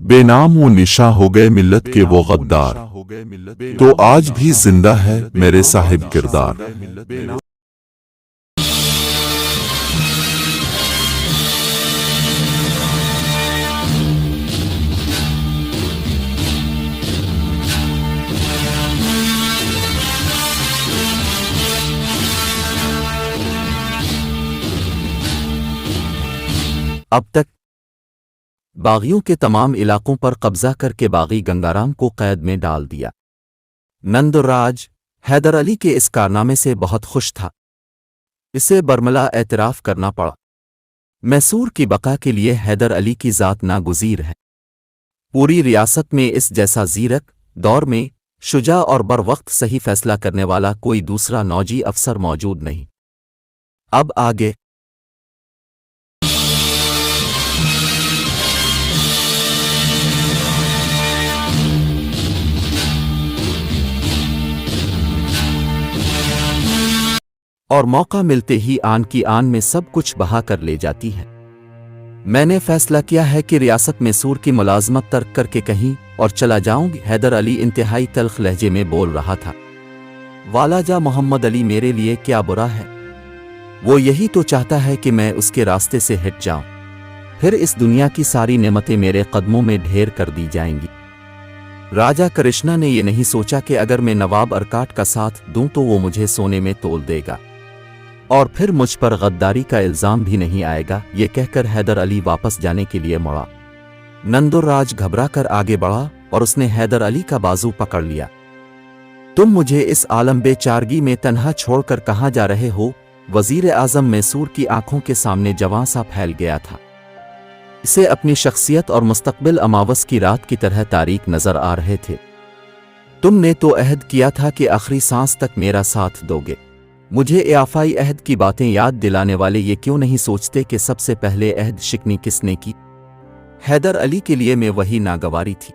बेनाम वो निशा हो गए मिल्लत के वो गद्दार, तो आज भी जिंदा है मेरे साहिब किरदार। अब तक बागियों के तमाम इलाकों पर कब्जा करके बागी गंगाराम को कैद में डाल दिया। नंदुर्राज हैदर अली के इस कारनामे से बहुत खुश था। इसे बरमला एतराफ़ करना पड़ा। मैसूर की बका के लिए हैदर अली की ज़ात नागुज़ीर है। पूरी रियासत में इस जैसा ज़ीरक, दौर में शुजा और बर वक्त सही फैसला करने वाला कोई दूसरा नौजी अफसर मौजूद नहीं। अब आगे और मौका मिलते ही आन की आन में सब कुछ बहा कर ले जाती है। मैंने फैसला किया है कि रियासत मैसूर की मुलाजमत तर्क करके कहीं और चला जाऊंगी। हैदर अली इंतहाई तल्ख लहजे में बोल रहा था। वालाजा मोहम्मद अली मेरे लिए क्या बुरा है? वो यही तो चाहता है कि मैं उसके रास्ते से हट जाऊं, फिर इस दुनिया की सारी नेमतें मेरे कदमों में ढेर कर दी जाएंगी। राजा कृष्णा ने ये नहीं सोचा कि अगर मैं नवाब अरकाट का साथ दूं तो वो मुझे सोने में तोल देगा और फिर मुझ पर गद्दारी का इल्जाम भी नहीं आएगा। ये कहकर हैदर अली वापस जाने के लिए मुड़ा। नंदुर्राज घबरा कर आगे बढ़ा और उसने हैदर अली का बाजू पकड़ लिया। तुम मुझे इस आलम बेचारगी में तन्हा छोड़कर कहाँ जा रहे हो? वजीर आजम मैसूर की आंखों के सामने जवां सा फैल गया था। इसे अपनी शख्सियत और मुस्तकबिल अमावस की रात की तरह तारीक नजर आ रहे थे। तुमने तो अहद किया था कि आखिरी सांस तक मेरा साथ दोगे। मुझे इयाफाई अहद की बातें याद दिलाने वाले ये क्यों नहीं सोचते कि सबसे पहले अहद शिकनी किसने की? हैदर अली के लिए मैं वही नागवारी थी।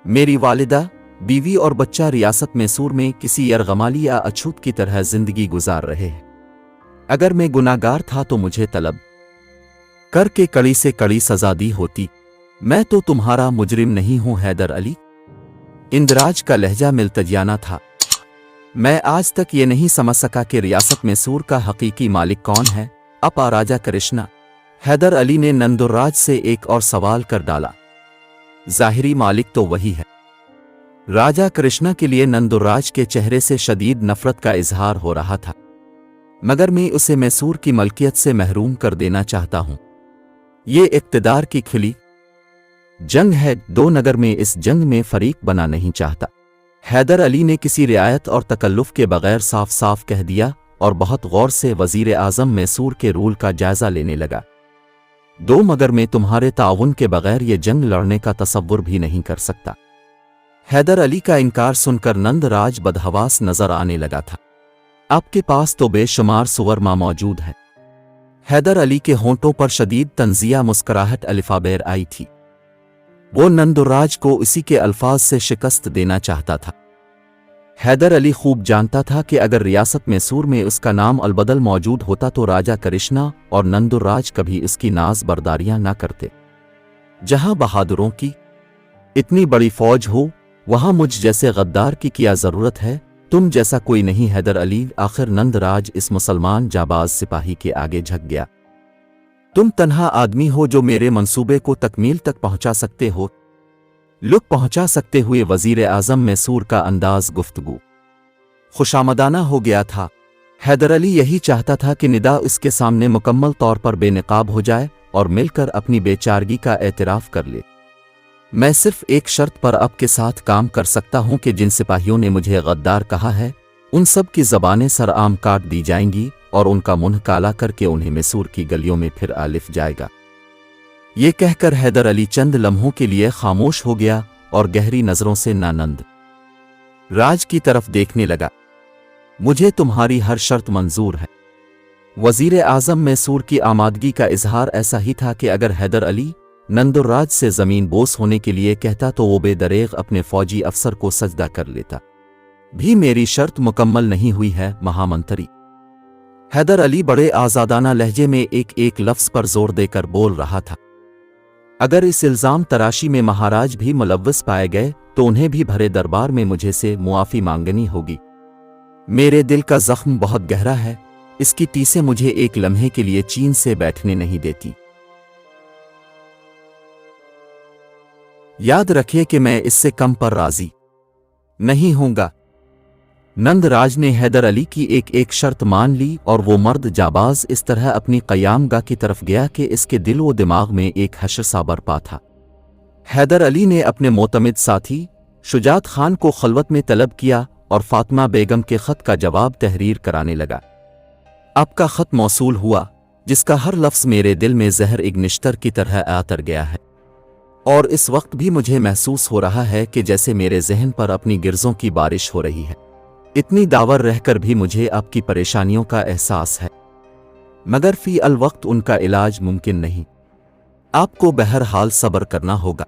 मेरी वालिदा, बीवी और बच्चा रियासत मैसूर में किसी यरगमाली या अछूत की तरह जिंदगी गुजार रहे हैं। अगर मैं गुनाहगार था तो मुझे तलब करके कड़ी से कड़ी सजा दी होती। मैं तो तुम्हारा मुजरिम नहीं हूं हैदर अली। इंदराज का लहजा मिल्तजियाना था। मैं आज तक ये नहीं समझ सका कि रियासत मैसूर का हकीकी मालिक कौन है। अब राजा कृष्णा। हैदर अली ने नंदुर्राज से एक और सवाल कर डाला। जाहिरी मालिक तो वही है। राजा कृष्णा के लिए नंदुर्राज के चेहरे से शदीद नफरत का इजहार हो रहा था, मगर मैं उसे मैसूर की मलकियत से महरूम कर देना चाहता हूं। ये इक्तदार की खुली जंग है। दो नगर में इस जंग में फरीक बना नहीं चाहता। हैदर अली ने किसी रियायत और तकल्लुफ के बगैर साफ साफ कह दिया और बहुत गौर से वजीर आजम मैसूर के रूल का जायजा लेने लगा। दो मगर मैं तुम्हारे ताउन के बगैर ये जंग लड़ने का तसव्वुर भी नहीं कर सकता। हैदर अली का इनकार सुनकर नंदराज बदहवास नजर आने लगा था। आपके पास तो बेशुमार सुवरमा मौजूद है। हैदर अली के होंठों पर शदीद तंजिया मुस्कराहट अलिफाबेर आई थी। वो नंदुर्राज को इसी के अल्फाज से शिकस्त देना चाहता था। हैदर अली खूब जानता था कि अगर रियासत मैसूर में उसका नाम अलबदल मौजूद होता तो राजा कृष्णा और नंदुर्राज कभी इसकी नाज बर्दारियां ना करते। जहां बहादुरों की इतनी बड़ी फौज हो वहां मुझ जैसे गद्दार की क्या जरूरत है? तुम जैसा कोई नहीं हैदर अली। आखिर नंदराज इस मुसलमान जाबाज सिपाही के आगे झक गया। तुम तन्हा आदमी हो जो मेरे मंसूबे को तकमील तक पहुंचा सकते हो। लुक पहुंचा सकते हुए वजीर आजम मैसूर का अंदाज गुफ्तगू खुशामदाना हो गया था। हैदर अली यही चाहता था कि निदा इसके सामने मुकम्मल तौर पर बेनकाब हो जाए और मिलकर अपनी बेचारगी का एतराफ़ कर ले। मैं सिर्फ एक शर्त पर आपके साथ काम कर सकता हूं कि जिन सिपाहियों ने मुझे गद्दार कहा है उन सब की ज़बानें सरआम काट दी जाएंगी और उनका मुंह काला करके उन्हें मैसूर की गलियों में फिर आलिफ जाएगा। ये कहकर हैदर अली चंद लम्हों के लिए खामोश हो गया और गहरी नजरों से नंद राज की तरफ देखने लगा। मुझे तुम्हारी हर शर्त मंजूर है। वजीर आजम मैसूर की आमादगी का इजहार ऐसा ही था कि अगर हैदर अली नंदुर्राज से जमीन बोस होने के लिए कहता तो वो बेदरेग अपने फौजी अफसर को सजदा कर लेता। भी मेरी शर्त मुकम्मल नहीं हुई है महामंत्री। हैदर अली बड़े आजादाना लहजे में एक एक लफ्ज पर जोर देकर बोल रहा था। अगर इस इल्ज़ाम तराशी में महाराज भी मुलव्वस पाए गए तो उन्हें भी भरे दरबार में मुझे से मुआफ़ी मांगनी होगी। मेरे दिल का जख्म बहुत गहरा है, इसकी टीसें मुझे एक लम्हे के लिए चैन से बैठने नहीं देती। याद रखिए कि मैं इससे कम पर राजी नहीं होऊंगा। नंदराज ने हैदर अली की एक शर्त मान ली और वो मर्द जाबाज इस तरह अपनी क़यामगाह की तरफ गया कि इसके दिल व दिमाग में एक हश्र सा बरपा था। हैदर अली ने अपने मोतमिद साथी शुजात खान को खलवत में तलब किया और फातिमा बेगम के ख़त का जवाब तहरीर कराने लगा। आपका ख़त मौसूल हुआ, जिसका हर लफ्ज़ मेरे दिल में जहर एक निश्तर की तरह आतर गया है, और इस वक्त भी मुझे महसूस हो रहा है कि जैसे मेरे जहन पर अपनी गिरजों की बारिश हो रही है। इतनी दावर रहकर भी मुझे आपकी परेशानियों का एहसास है, मगर फी अल वक्त उनका इलाज मुमकिन नहीं। आपको बहरहाल सब्र करना होगा।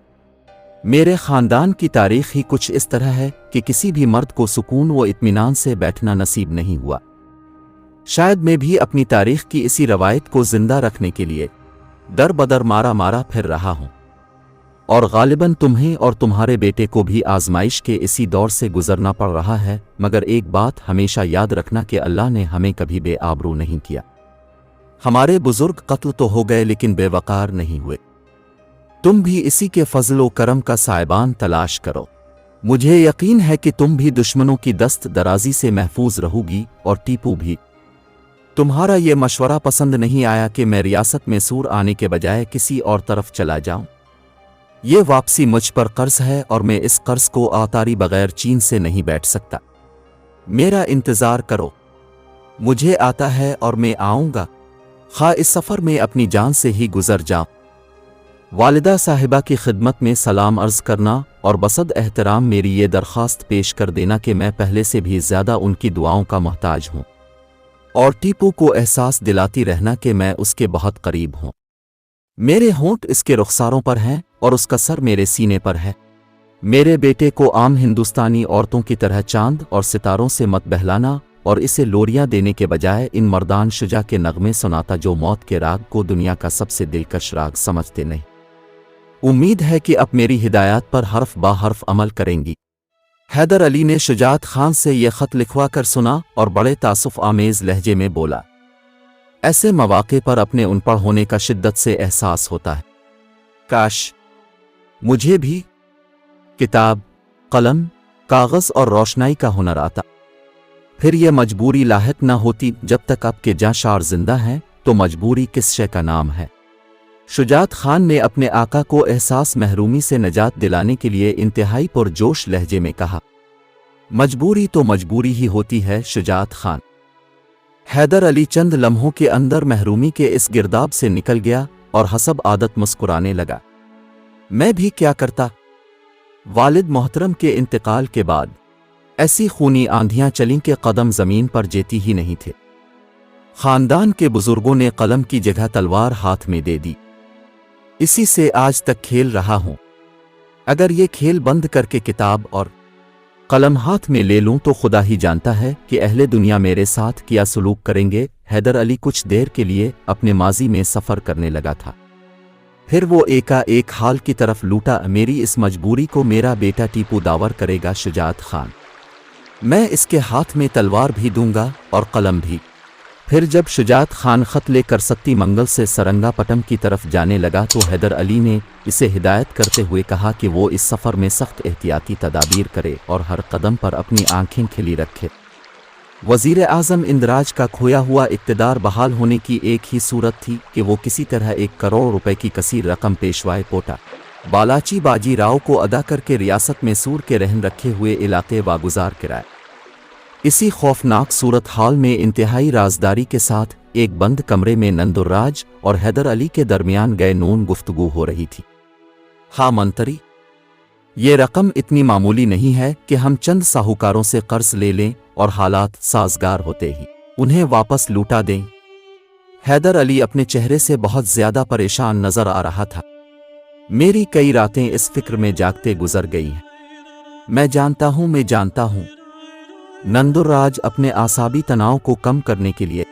मेरे ख़ानदान की तारीख़ ही कुछ इस तरह है कि किसी भी मर्द को सुकून व इत्मीनान से बैठना नसीब नहीं हुआ। शायद मैं भी अपनी तारीख़ की इसी रवायत को ज़िंदा रखने के लिए दर बदर मारा फिर रहा हूँ, और गालिबन तुम्हें और तुम्हारे बेटे को भी आजमाइश के इसी दौर से गुजरना पड़ रहा है। मगर एक बात हमेशा याद रखना कि अल्लाह ने हमें कभी बेआबरू नहीं किया। हमारे बुजुर्ग कत्ल तो हो गए लेकिन बेवकार नहीं हुए। तुम भी इसी के फजल व करम का साइबान तलाश करो। मुझे यकीन है कि तुम भी दुश्मनों की दस्त दराजी से महफूज रहोगी, और टीपू भी। तुम्हारा ये मशवरा पसंद नहीं आया कि मैं रियासत में सूर आने के बजाय किसी और तरफ चला जाऊं। ये वापसी मुझ पर कर्ज है और मैं इस कर्ज को आतारी बगैर चीन से नहीं बैठ सकता। मेरा इंतज़ार करो, मुझे आता है और मैं आऊँगा, खा इस सफ़र में अपनी जान से ही गुजर जाऊँ। वालिदा साहिबा की खिदमत में सलाम अर्ज़ करना और बसद एहतराम मेरी ये दरख्वास्त पेश कर देना कि मैं पहले से भी ज़्यादा उनकी दुआओं का मोहताज हूँ, और टीपू को एहसास दिलाती रहना कि मैं उसके बहुत करीब हूँ। मेरे होंठ इसके रुखसारों पर हैं और उसका सर मेरे सीने पर है। मेरे बेटे को आम हिंदुस्तानी औरतों की तरह चांद और सितारों से मत बहलाना और इसे लोरियां देने के बजाय इन मर्दान शुजा के नगमे सुनाता जो मौत के राग को दुनिया का सबसे दिलकश राग समझते नहीं। उम्मीद है कि अब मेरी हिदायत पर हर्फ बा हर्फ अमल करेंगी। हैदर अली ने शुजात खान से यह ख़त लिखवा कर सुना और बड़े तासुफ आमेज़ लहजे में बोला। ऐसे मौक़े पर अपने उनपढ़ होने का शिद्दत से एहसास होता है। काश मुझे भी किताब, कलम, कागज़ और रोशनाई का हुनर आता, फिर यह मजबूरी लाहिक न होती। जब तक आपके जाशार जिंदा हैं तो मजबूरी किस शय का नाम है। शुजात खान ने अपने आका को एहसास महरूमी से निजात दिलाने के लिए इंतहाई पुरजोश लहजे में कहा। मजबूरी तो मजबूरी ही होती है शुजात खान। हैदर अली चंद लम्हों के अंदर महरूमी के इस गिरदाब से निकल गया और हसब आदत मुस्कुराने लगा। मैं भी क्या करता। वालिद मोहतरम के इंतकाल के बाद ऐसी खूनी आंधियां चलीं कि कदम जमीन पर जेती ही नहीं थे। खानदान के बुजुर्गों ने कलम की जगह तलवार हाथ में दे दी। इसी से आज तक खेल रहा हूं। अगर ये खेल बंद करके किताब और कलम हाथ में ले लूं तो खुदा ही जानता है कि अहले दुनिया मेरे साथ क्या सलूक करेंगे। हैदर अली कुछ देर के लिए अपने माजी में सफ़र करने लगा था, फिर वो एकाएक हाल की तरफ लूटा। मेरी इस मजबूरी को मेरा बेटा टीपू दावर करेगा शुजात खान। मैं इसके हाथ में तलवार भी दूंगा और कलम भी। फिर जब शुजात खान ख़त लेकर सत्ती मंगल से सरंगापटम की तरफ जाने लगा तो हैदर अली ने इसे हिदायत करते हुए कहा कि वो इस सफ़र में सख्त एहतियाती तदाबीर करे और हर कदम पर अपनी आंखें खिली रखे। वज़ीर आज़म इंदराज का खोया हुआ इक़्तिदार बहाल होने की एक ही सूरत थी कि वो किसी तरह 1 करोड़ रुपए की कसीर रकम पेशवाए कोटा बालाची बाजी राव को अदा करके रियासत में सूर के रहन रखे हुए इलाके वागुजार कराए। इसी खौफनाक सूरत हाल में इंतहाई राजदारी के साथ एक बंद कमरे में नंदुर्राज और हैदर अली के दरमियान गए नून गुफ्तगू हो रही थी। हाँ मंत्री, ये रकम इतनी मामूली नहीं है कि हम चंद साहूकारों से कर्ज ले लें और हालात साजगार होते ही उन्हें वापस लूटा दें। हैदर अली अपने चेहरे से बहुत ज्यादा परेशान नजर आ रहा था। मेरी कई रातें इस फिक्र में जागते गुजर गई हैं। मैं जानता हूं। नंदुर्राज अपने आसाबी तनाव को कम करने के लिए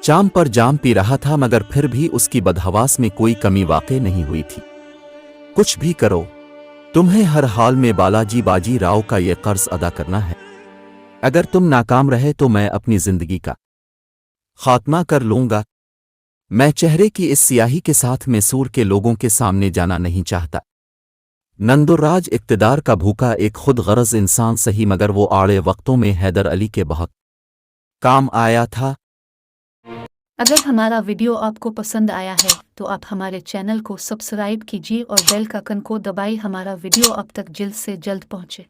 चाम पर जाम पी रहा था, मगर फिर भी उसकी बदहवास में कोई कमी वाक़ई नहीं हुई थी। कुछ भी करो, तुम्हें हर हाल में बालाजी बाजी राव का ये कर्ज अदा करना है। अगर तुम नाकाम रहे तो मैं अपनी जिंदगी का खात्मा कर लूंगा। मैं चेहरे की इस सियाही के साथ मैसूर के लोगों के सामने जाना नहीं चाहता। नंदुर्राज इक्तदार का भूखा एक खुद गरज इंसान सही, मगर वो आड़े वक्तों में हैदर अली के बहुत काम आया था। अगर हमारा वीडियो आपको पसंद आया है तो आप हमारे चैनल को सब्सक्राइब कीजिए और बेल का आइकन को दबाइए। हमारा वीडियो आप तक जल्द से जल्द पहुंचे।